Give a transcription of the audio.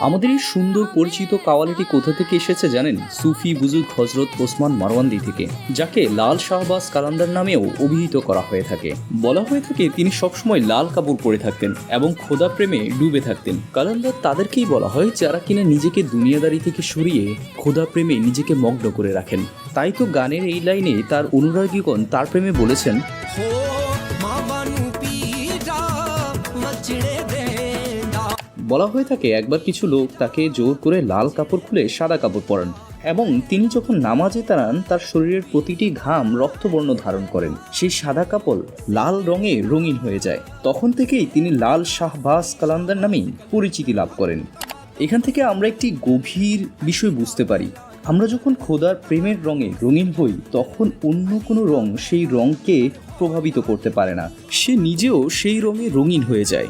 আমাদের এই সুন্দর পরিচিত কাওয়ালিটি কোথা থেকে এসেছে জানেন? সুফি বুজুর্গ হজরত ওসমান মারওয়ান্দি থেকে, যাকে লাল শাহবাজ কালান্দার নামেও অভিহিত করা হয়ে থাকে। বলা হয়ে থাকে তিনি সবসময় লাল কাপড় পরে থাকতেন এবং খোদা প্রেমে ডুবে থাকতেন। কালান্দার তাদেরকেই বলা হয় যারা কিনা নিজেকে দুনিয়াদারি থেকে সরিয়ে খোদা প্রেমে নিজেকে মগ্ন করে রাখেন। তাই তো গানের এই লাইনে তার অনুরাগীগণ তার প্রেমে বলেছেন, বলা হয়ে থাকে একবার কিছু লোক তাকে জোর করে লাল কাপড় খুলে সাদা কাপড় পরান এবং তিনি যখন নামাজে দাঁড়ান তার শরীরের প্রতিটি ঘাম রক্তবর্ণ ধারণ করেন। সেই সাদা কাপড় লাল রঙে রঙিন হয়ে যায়। তখন থেকেই তিনি লাল শাহবাজ কালান্দার নামেই পরিচিতি লাভ করেন। এখান থেকে আমরা একটি গভীর বিষয় বুঝতে পারি, আমরা যখন খোদার প্রেমের রঙে রঙিন হই তখন অন্য কোনো রং সেই রঙকে প্রভাবিত করতে পারে না, সে নিজেও সেই রঙে রঙিন হয়ে যায়।